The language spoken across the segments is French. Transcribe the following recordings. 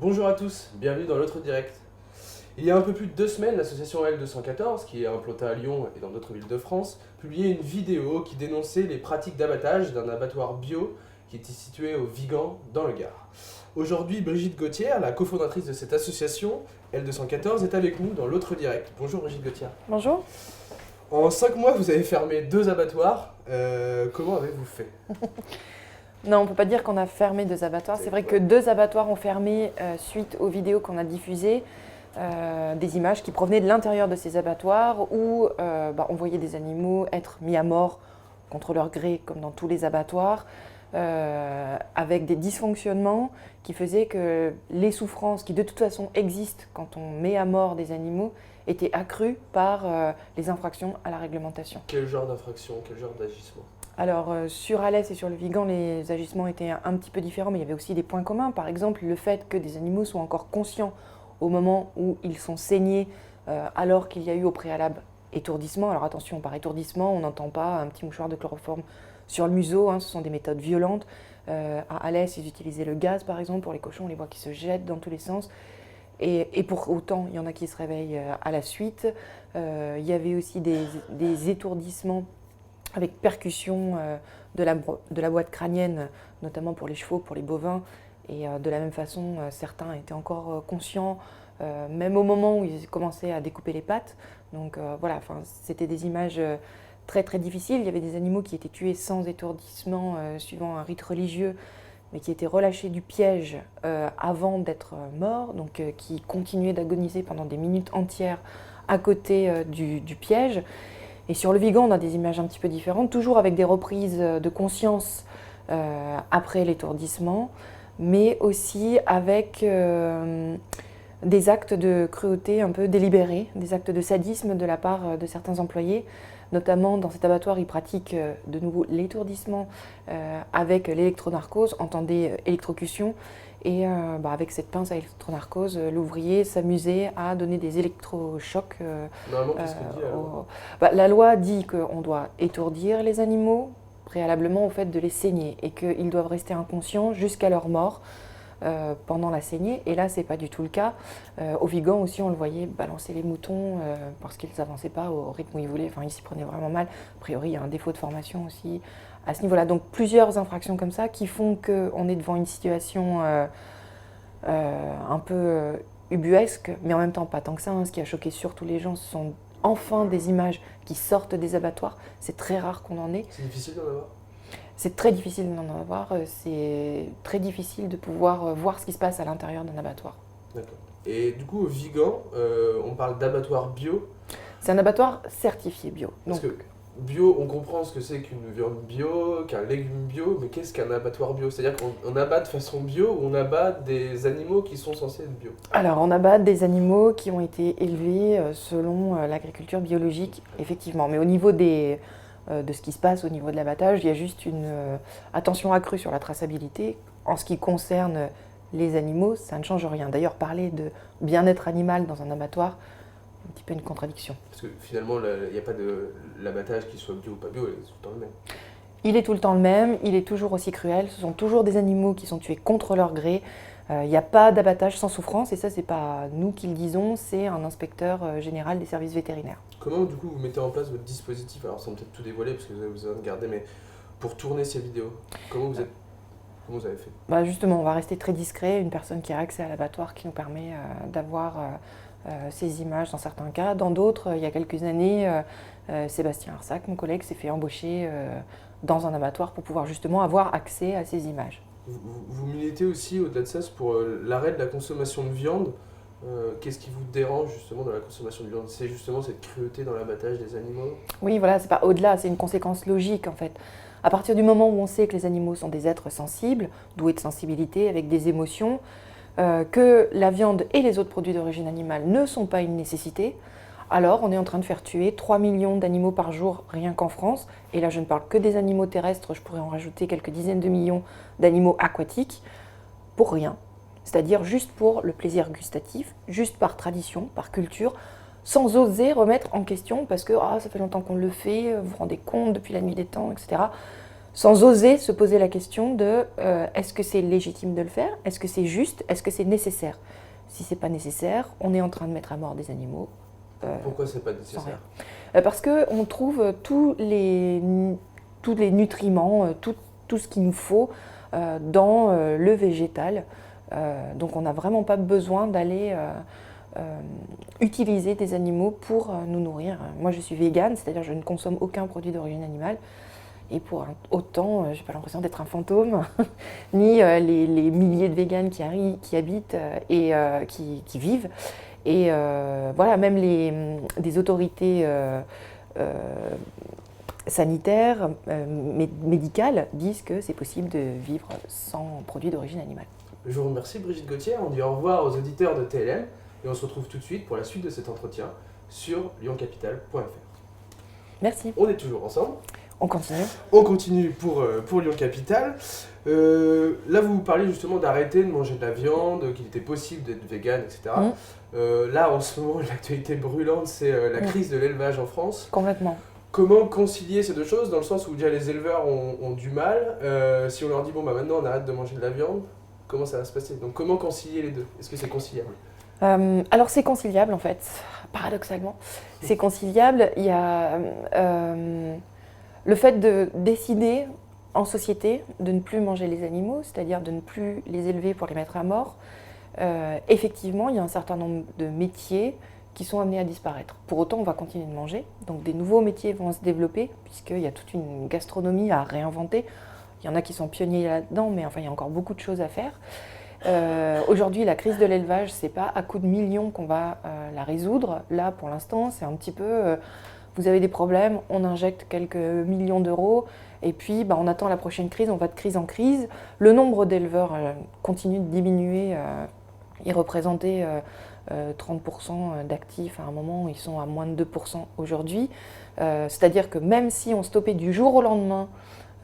Bonjour à tous, bienvenue dans l'autre direct. Il y a un peu plus de 2 semaines, l'association L214, qui est implantée à Lyon et dans d'autres villes de France, publiait une vidéo qui dénonçait les pratiques d'abattage d'un abattoir bio qui était situé au Vigan, dans le Gard. Aujourd'hui, Brigitte Gauthier, la cofondatrice de cette association L214, est avec nous dans l'autre direct. Bonjour Brigitte Gauthier. Bonjour. En 5 mois, vous avez fermé 2 abattoirs. Comment avez-vous fait? Non, on ne peut pas dire qu'on a fermé 2 abattoirs. C'est vrai que 2 abattoirs ont fermé suite aux vidéos qu'on a diffusées, des images qui provenaient de l'intérieur de ces abattoirs où on voyait des animaux être mis à mort contre leur gré, comme dans tous les abattoirs, avec des dysfonctionnements qui faisaient que les souffrances qui de toute façon existent quand on met à mort des animaux étaient accrues par les infractions à la réglementation. Quel genre d'infraction, quel genre d'agissement? Alors, sur Alès et sur le Vigan, les agissements étaient un petit peu différents, mais il y avait aussi des points communs. Par exemple, le fait que des animaux soient encore conscients au moment où ils sont saignés, alors qu'il y a eu au préalable étourdissement. Alors attention, par étourdissement, on n'entend pas un petit mouchoir de chloroforme sur le museau, ce sont des méthodes violentes. À Alès, ils utilisaient le gaz, par exemple, pour les cochons, on les voit qui se jettent dans tous les sens. Et pour autant, il y en a qui se réveillent à la suite. Il y avait aussi des étourdissements avec percussion de la boîte crânienne, notamment pour les chevaux, pour les bovins. Et de la même façon, certains étaient encore conscients, même au moment où ils commençaient à découper les pattes. Donc voilà, c'était des images très très difficiles. Il y avait des animaux qui étaient tués sans étourdissement, suivant un rite religieux, mais qui étaient relâchés du piège avant d'être morts, donc qui continuaient d'agoniser pendant des minutes entières à côté du piège. Et sur le Vigan, on a des images un petit peu différentes, toujours avec des reprises de conscience après l'étourdissement, mais aussi avec des actes de cruauté un peu délibérés, des actes de sadisme de la part de certains employés. Notamment dans cet abattoir, ils pratiquent de nouveau l'étourdissement avec l'électronarcose, entendez électrocution. Et avec cette pince à électronarcose, l'ouvrier s'amusait à donner des électrochocs. Normalement, qu'est-ce que dit alors? La loi dit qu'on doit étourdir les animaux préalablement au fait de les saigner et qu'ils doivent rester inconscients jusqu'à leur mort pendant la saignée. Et là, c'est pas du tout le cas. Au Vigan aussi, on le voyait balancer les moutons parce qu'ils n'avançaient pas au rythme où ils voulaient. Enfin, ils s'y prenaient vraiment mal. A priori, il y a un défaut de formation aussi à ce niveau-là. Donc, plusieurs infractions comme ça qui font qu'on est devant une situation un peu ubuesque, mais en même temps pas tant que ça. Ce qui a choqué surtout les gens, ce sont enfin des images qui sortent des abattoirs. C'est très rare qu'on en ait. C'est difficile d'en avoir? C'est très difficile d'en avoir. C'est très difficile de pouvoir voir ce qui se passe à l'intérieur d'un abattoir. D'accord. Et du coup, au Vigan, on parle d'abattoir bio. C'est un abattoir certifié bio. Parce Donc, que bio, on comprend ce que c'est qu'une viande bio, qu'un légume bio, mais qu'est-ce qu'un abattoir bio? C'est-à-dire qu'on abat de façon bio ou on abat des animaux qui sont censés être bio? alors, on abat des animaux qui ont été élevés selon l'agriculture biologique, effectivement. Mais au niveau de ce qui se passe au niveau de l'abattage, il y a juste une attention accrue sur la traçabilité. En ce qui concerne les animaux, ça ne change rien. D'ailleurs, parler de bien-être animal dans un abattoir, un petit peu une contradiction. Parce que finalement, il n'y a pas de l'abattage qui soit bio ou pas bio, c'est tout le temps le même. Il est tout le temps le même, il est toujours aussi cruel, ce sont toujours des animaux qui sont tués contre leur gré. Il n'y a pas d'abattage sans souffrance, et ça, c'est pas nous qui le disons, c'est un inspecteur général des services vétérinaires. Comment du coup vous mettez en place votre dispositif? Alors sans peut-être tout dévoiler parce que vous avez besoin de garder, mais pour tourner ces vidéos, comment vous avez fait? Justement, on va rester très discret, une personne qui a accès à l'abattoir qui nous permet d'avoir ces images dans certains cas. Dans d'autres, il y a quelques années, Sébastien Arsac, mon collègue, s'est fait embaucher dans un abattoir pour pouvoir justement avoir accès à ces images. Vous militez aussi au-delà de ça pour l'arrêt de la consommation de viande. Qu'est-ce qui vous dérange justement dans la consommation de viande? C'est justement cette cruauté dans l'abattage des animaux? Oui, voilà, c'est pas au-delà, c'est une conséquence logique en fait. À partir du moment où on sait que les animaux sont des êtres sensibles, doués de sensibilité, avec des émotions, que la viande et les autres produits d'origine animale ne sont pas une nécessité, alors on est en train de faire tuer 3 millions d'animaux par jour rien qu'en France. Et là, je ne parle que des animaux terrestres, je pourrais en rajouter quelques dizaines de millions d'animaux aquatiques, pour rien. C'est-à-dire juste pour le plaisir gustatif, juste par tradition, par culture, sans oser remettre en question, parce que ça fait longtemps qu'on le fait, vous vous rendez compte, depuis la nuit des temps, etc. sans oser se poser la question de est-ce que c'est légitime de le faire? Est-ce que c'est juste? Est-ce que c'est nécessaire? Si c'est pas nécessaire, on est en train de mettre à mort des animaux. Pourquoi c'est pas Sans nécessaire? rien. Parce qu'on trouve tous les nutriments, tout ce qu'il nous faut dans le végétal. Donc on n'a vraiment pas besoin d'aller utiliser des animaux pour nous nourrir. Moi je suis végane, c'est-à-dire je ne consomme aucun produit d'origine animale. Et pour autant, j'ai pas l'impression d'être un fantôme, ni les milliers de véganes qui habitent et qui vivent. Et voilà, même des autorités sanitaires, médicales, disent que c'est possible de vivre sans produits d'origine animale. Je vous remercie Brigitte Gauthier, on dit au revoir aux auditeurs de TLM et on se retrouve tout de suite pour la suite de cet entretien sur lyoncapital.fr. Merci. On est toujours ensemble. On continue. On continue pour Lyon Capital. Là, vous parliez justement d'arrêter de manger de la viande, qu'il était possible d'être vegan, etc. Là, en ce moment, l'actualité brûlante, c'est la crise de l'élevage en France. Complètement. Comment concilier ces deux choses, dans le sens où déjà les éleveurs ont du mal. Si on leur dit, bon, bah maintenant on arrête de manger de la viande, comment ça va se passer? Donc comment concilier les deux? Est-ce que c'est conciliable? Alors c'est conciliable en fait, paradoxalement. C'est conciliable. Il y a le fait de décider en société de ne plus manger les animaux, c'est-à-dire de ne plus les élever pour les mettre à mort. Effectivement, il y a un certain nombre de métiers qui sont amenés à disparaître. Pour autant, on va continuer de manger. Donc des nouveaux métiers vont se développer, puisqu'il y a toute une gastronomie à réinventer. Il y en a qui sont pionniers là-dedans, mais enfin, il y a encore beaucoup de choses à faire. Aujourd'hui, la crise de l'élevage, c'est pas à coups de millions qu'on va la résoudre. Là, pour l'instant, c'est un petit peu, vous avez des problèmes, on injecte quelques millions d'euros, et puis on attend la prochaine crise, on va de crise en crise. Le nombre d'éleveurs continue de diminuer. Ils représentaient 30% d'actifs à un moment, ils sont à moins de 2% aujourd'hui. C'est-à-dire que même si on stoppait du jour au lendemain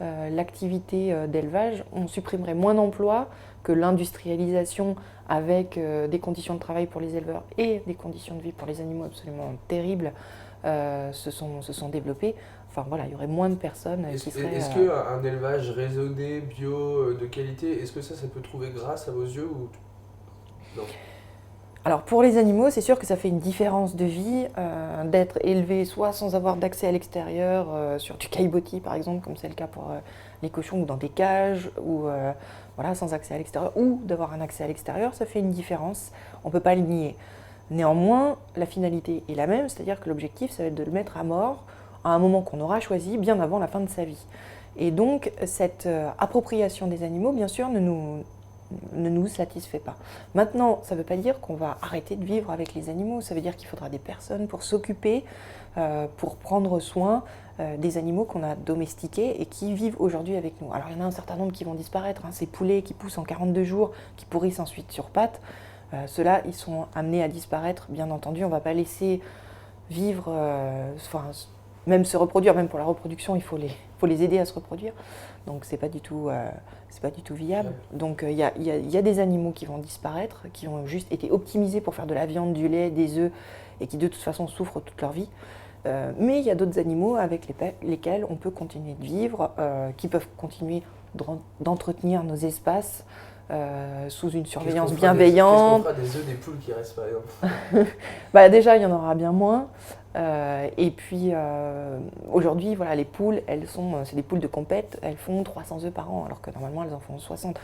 l'activité d'élevage, on supprimerait moins d'emplois que l'industrialisation avec des conditions de travail pour les éleveurs et des conditions de vie pour les animaux absolument terribles se sont développées. Enfin voilà, il y aurait moins de personnes qui seraient... Est-ce qu'un élevage raisonné, bio, de qualité, est-ce que ça peut trouver grâce à vos yeux ou non? Alors pour les animaux, c'est sûr que ça fait une différence de vie d'être élevé soit sans avoir d'accès à l'extérieur, sur du caillebotis par exemple, comme c'est le cas pour les cochons, ou dans des cages, ou voilà, sans accès à l'extérieur, ou d'avoir un accès à l'extérieur, ça fait une différence, on ne peut pas le nier. Néanmoins, la finalité est la même, c'est-à-dire que l'objectif, ça va être de le mettre à mort à un moment qu'on aura choisi, bien avant la fin de sa vie. Et donc cette appropriation des animaux, bien sûr, ne nous satisfait pas. Maintenant, ça ne veut pas dire qu'on va arrêter de vivre avec les animaux, ça veut dire qu'il faudra des personnes pour s'occuper, pour prendre soin des animaux qu'on a domestiqués et qui vivent aujourd'hui avec nous. Alors il y en a un certain nombre qui vont disparaître, ces poulets qui poussent en 42 jours, qui pourrissent ensuite sur pattes, ceux-là, ils sont amenés à disparaître, bien entendu, on ne va pas laisser vivre, même se reproduire, même pour la reproduction, il faut les aider à se reproduire. Donc c'est pas du tout viable. Donc il y a des animaux qui vont disparaître, qui ont juste été optimisés pour faire de la viande, du lait, des œufs, et qui de toute façon souffrent toute leur vie. Mais il y a d'autres animaux avec lesquels on peut continuer de vivre, qui peuvent continuer d'entretenir nos espaces sous une surveillance bienveillante. Qu'est-ce qu'on fera des œufs des poules qui restent par exemple? Déjà, il y en aura bien moins. Et puis aujourd'hui, voilà, les poules, c'est des poules de compète, elles font 300 œufs par an, alors que normalement elles en font 60.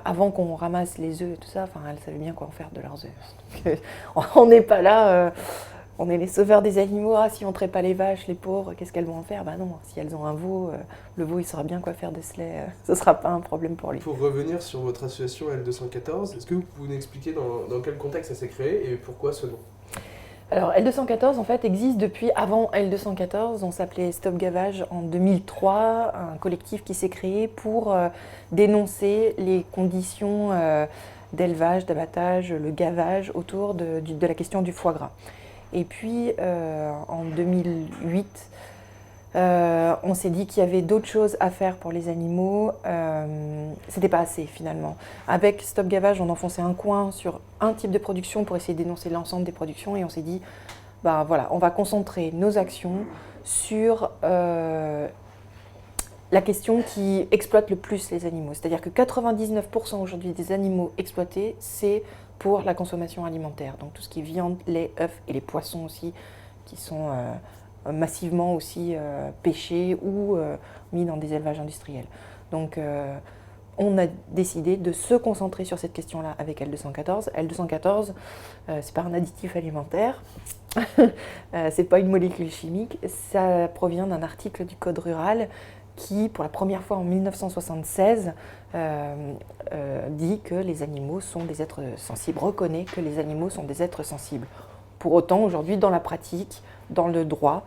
Avant qu'on ramasse les œufs et tout ça, elles savaient bien quoi en faire de leurs œufs. On n'est pas là, on est les sauveurs des animaux. Ah, si on ne traite pas les vaches, les pauvres, qu'est-ce qu'elles vont en faire? Non, si elles ont un veau, le veau il saura bien quoi faire de ce lait, ce ne sera pas un problème pour lui. Pour revenir sur votre association L214, est-ce que vous pouvez nous expliquer dans quel contexte ça s'est créé et pourquoi ce nom? Alors L214 en fait existe depuis avant L214, on s'appelait Stop Gavage en 2003, un collectif qui s'est créé pour dénoncer les conditions d'élevage, d'abattage, le gavage autour de la question du foie gras. Et puis en 2008, on s'est dit qu'il y avait d'autres choses à faire pour les animaux, c'était pas assez finalement. Avec Stop Gavage, on enfonçait un coin sur un type de production pour essayer de dénoncer l'ensemble des productions et on s'est dit, voilà, on va concentrer nos actions sur la question qui exploite le plus les animaux. C'est-à-dire que 99% aujourd'hui des animaux exploités, c'est pour la consommation alimentaire. Donc tout ce qui est viande, lait, œufs et les poissons aussi, qui sont massivement aussi pêchés ou mis dans des élevages industriels. Donc on a décidé de se concentrer sur cette question-là avec L214. L214, c'est pas un additif alimentaire, c'est pas une molécule chimique, ça provient d'un article du Code rural qui, pour la première fois en 1976, dit que les animaux sont des êtres sensibles, reconnaît que les animaux sont des êtres sensibles. Pour autant, aujourd'hui, dans la pratique, dans le droit,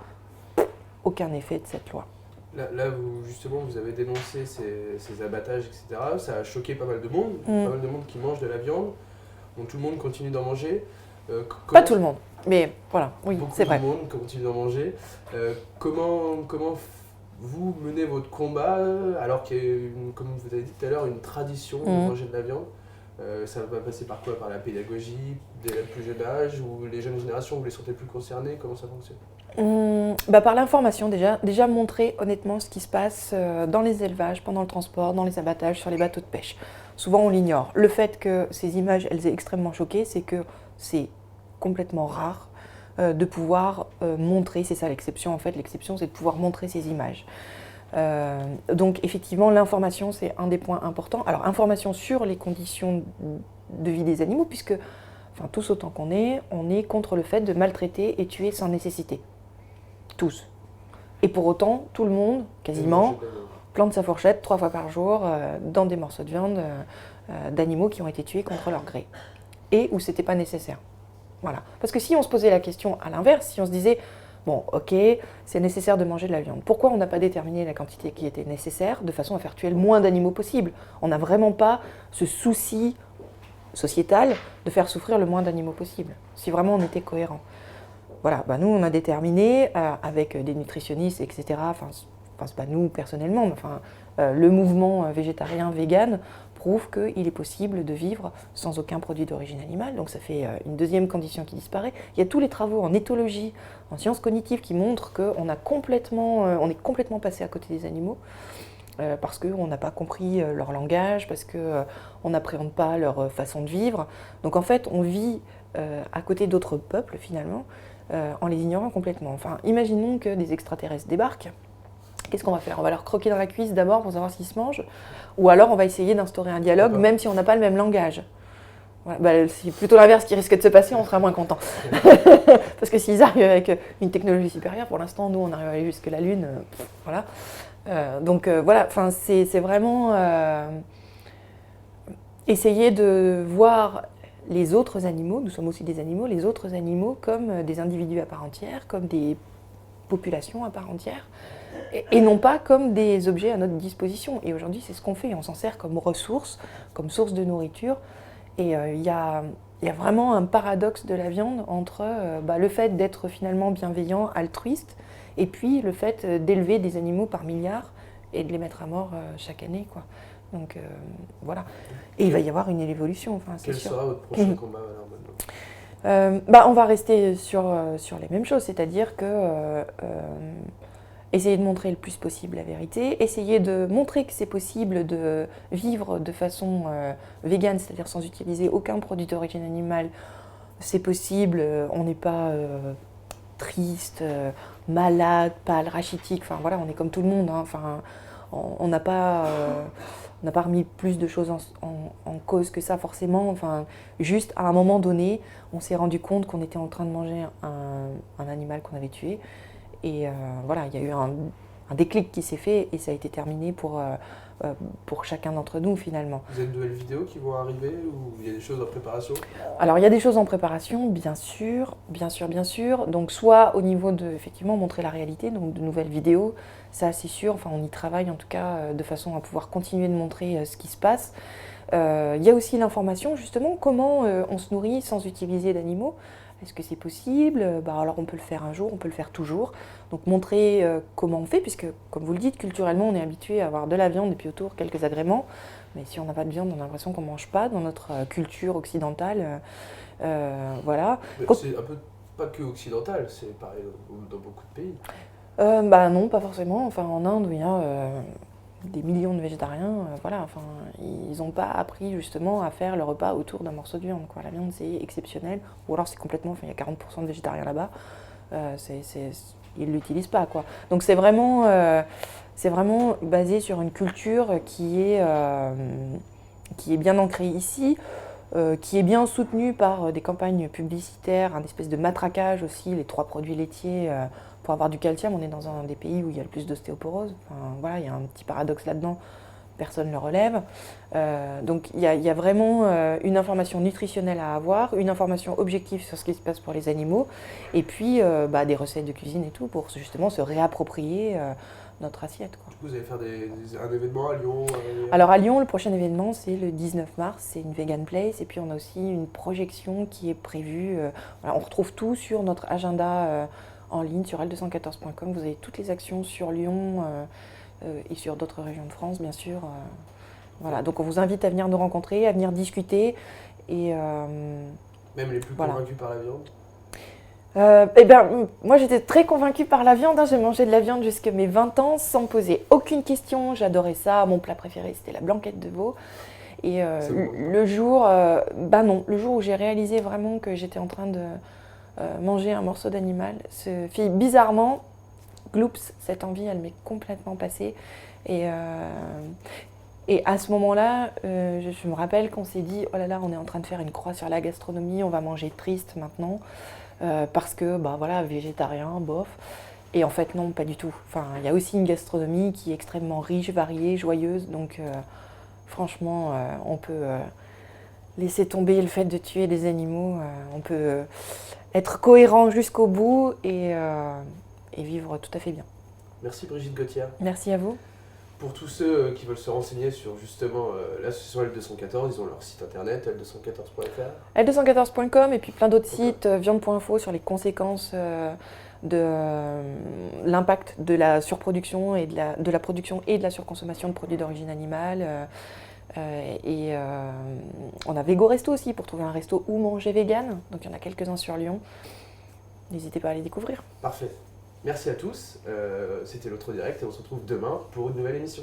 aucun effet de cette loi. Là, justement, vous avez dénoncé ces abattages, etc. Ça a choqué pas mal de monde, pas mal de monde qui mange de la viande. Donc tout le monde continue d'en manger. Pas tout le monde, mais voilà, oui, c'est vrai. Beaucoup de monde continue d'en manger. Comment vous menez votre combat alors qu'il y a, comme vous avez dit tout à l'heure, une tradition de manger de la viande? Ça va passer par quoi? Par la pédagogie dès le plus jeune âge, ou les jeunes générations, vous les sentez plus concernées? Comment ça fonctionne? Par l'information déjà montrer honnêtement ce qui se passe dans les élevages, pendant le transport, dans les abattages, sur les bateaux de pêche. Souvent on l'ignore. Le fait que ces images elles aient extrêmement choqué, c'est que c'est complètement rare de pouvoir montrer, c'est ça l'exception en fait, l'exception c'est de pouvoir montrer ces images. Donc effectivement l'information c'est un des points importants. Alors information sur les conditions de vie des animaux, puisque enfin, tous autant qu'on est, on est contre le fait de maltraiter et tuer sans nécessité. Tous. Et pour autant, tout le monde, quasiment, plante sa fourchette 3 fois par jour dans des morceaux de viande d'animaux qui ont été tués contre leur gré. Et où c'était pas nécessaire. Voilà. Parce que si on se posait la question à l'inverse, si on se disait, bon, ok, c'est nécessaire de manger de la viande. Pourquoi on n'a pas déterminé la quantité qui était nécessaire de façon à faire tuer le moins d'animaux possible? On n'a vraiment pas ce souci sociétal de faire souffrir le moins d'animaux possible, si vraiment on était cohérent. Voilà, nous on a déterminé avec des nutritionnistes, etc. Enfin c'est pas nous personnellement, mais le mouvement végétarien, vegan prouve qu'il est possible de vivre sans aucun produit d'origine animale. Donc ça fait une deuxième condition qui disparaît. Il y a tous les travaux en éthologie, en sciences cognitives qui montrent qu'on on est complètement passé à côté des animaux. Parce qu'on n'a pas compris leur langage, parce qu'on n'appréhende pas leur façon de vivre. Donc en fait, on vit à côté d'autres peuples finalement, en les ignorant complètement. Enfin, imaginons que des extraterrestres débarquent. Qu'est-ce qu'on va faire? On va leur croquer dans la cuisse d'abord pour savoir s'ils se mangent, ou alors on va essayer d'instaurer un dialogue, même si on n'a pas le même langage. Voilà, c'est plutôt l'inverse qui risque de se passer, on sera moins content. Parce que s'ils arrivent avec une technologie supérieure, pour l'instant, nous, on arrive à aller jusque la Lune, voilà. Voilà, c'est vraiment essayer de voir les autres animaux, nous sommes aussi des animaux, les autres animaux comme des individus à part entière, comme des populations à part entière, et non pas comme des objets à notre disposition. Et aujourd'hui, c'est ce qu'on fait, on s'en sert comme ressource, comme source de nourriture. Et il y a vraiment un paradoxe de la viande entre le fait d'être finalement bienveillant, altruiste, et puis le fait d'élever des animaux par milliards et de les mettre à mort chaque année, quoi. Donc voilà. Et il va y avoir une évolution, c'est sûr. Quel sera votre prochain combat alors, maintenant? On va rester sur les mêmes choses, c'est-à-dire que essayer de montrer le plus possible la vérité, essayer de montrer que c'est possible de vivre de façon végane, c'est-à-dire sans utiliser aucun produit d'origine animale. C'est possible, on n'est pas triste, malade, pâle, rachitique, enfin voilà, on est comme tout le monde, hein. On n'a pas remis plus de choses en cause que ça forcément, juste à un moment donné, on s'est rendu compte qu'on était en train de manger un animal qu'on avait tué, et voilà, il y a eu un déclic qui s'est fait et ça a été terminé pour chacun d'entre nous finalement. Vous avez de nouvelles vidéos qui vont arriver, ou il y a des choses en préparation? Alors il y a des choses en préparation, bien sûr. Donc soit au niveau de, effectivement, montrer la réalité, donc de nouvelles vidéos, ça c'est sûr, on y travaille en tout cas de façon à pouvoir continuer de montrer ce qui se passe. Il y a aussi l'information, justement, comment on se nourrit sans utiliser d'animaux. Est-ce que c'est possible? Alors on peut le faire un jour, on peut le faire toujours. Donc montrer comment on fait, puisque comme vous le dites, culturellement on est habitué à avoir de la viande et puis autour quelques agréments. Mais si on n'a pas de viande, on a l'impression qu'on ne mange pas dans notre culture occidentale. Voilà. C'est un peu pas que occidental, c'est pareil dans beaucoup de pays. Non, pas forcément. En Inde, il y a des millions de végétariens, voilà, enfin, ils n'ont pas appris justement à faire le repas autour d'un morceau de viande, quoi. La viande, c'est exceptionnel, ou alors c'est complètement, enfin, il y a 40% de végétariens là-bas, ils ne l'utilisent pas, quoi. Donc c'est vraiment basé sur une culture qui est bien ancrée ici, qui est bien soutenue par des campagnes publicitaires, un espèce de matraquage aussi, les 3 produits laitiers. Pour avoir du calcium, on est dans un des pays où il y a le plus d'ostéoporose. Enfin, voilà, il y a un petit paradoxe là-dedans, personne ne le relève. Donc il y a vraiment une information nutritionnelle à avoir, une information objective sur ce qui se passe pour les animaux, et puis des recettes de cuisine et tout pour justement se réapproprier notre assiette, quoi. Du coup, vous allez faire un événement à Lyon Alors à Lyon, le prochain événement, c'est le 19 mars, c'est une Vegan Place, et puis on a aussi une projection qui est prévue. Voilà, on retrouve tout sur notre agenda en ligne sur l214.com. Vous avez toutes les actions sur Lyon et sur d'autres régions de France, bien sûr. Voilà, donc on vous invite à venir nous rencontrer, à venir discuter. Et, même les plus convaincus par la viande? Moi j'étais très convaincue par la viande, hein. J'ai mangé de la viande jusqu'à mes 20 ans sans poser aucune question, j'adorais ça. Mon plat préféré c'était la blanquette de veau. Et le jour où j'ai réalisé vraiment que j'étais en train de manger un morceau d'animal, bizarrement, gloops, cette envie elle m'est complètement passée. Et à ce moment-là, je me rappelle qu'on s'est dit, oh là là, on est en train de faire une croix sur la gastronomie, on va manger triste maintenant. Parce que, voilà, végétarien, bof. Et en fait, non, pas du tout. Enfin, il y a aussi une gastronomie qui est extrêmement riche, variée, joyeuse. Donc, franchement, on peut laisser tomber le fait de tuer des animaux. On peut être cohérent jusqu'au bout et vivre tout à fait bien. Merci Brigitte Gauthier. Merci à vous. Pour tous ceux qui veulent se renseigner sur justement l'association L214, ils ont leur site internet l214.fr. L214.com et puis plein d'autres sites, viande.info sur les conséquences de l'impact de la surproduction et de la production et de la surconsommation de produits d'origine animale. On a Vego Resto aussi pour trouver un resto où manger vegan. Donc il y en a quelques-uns sur Lyon. N'hésitez pas à les découvrir. Parfait. Merci à tous. C'était l'autre direct et on se retrouve demain pour une nouvelle émission.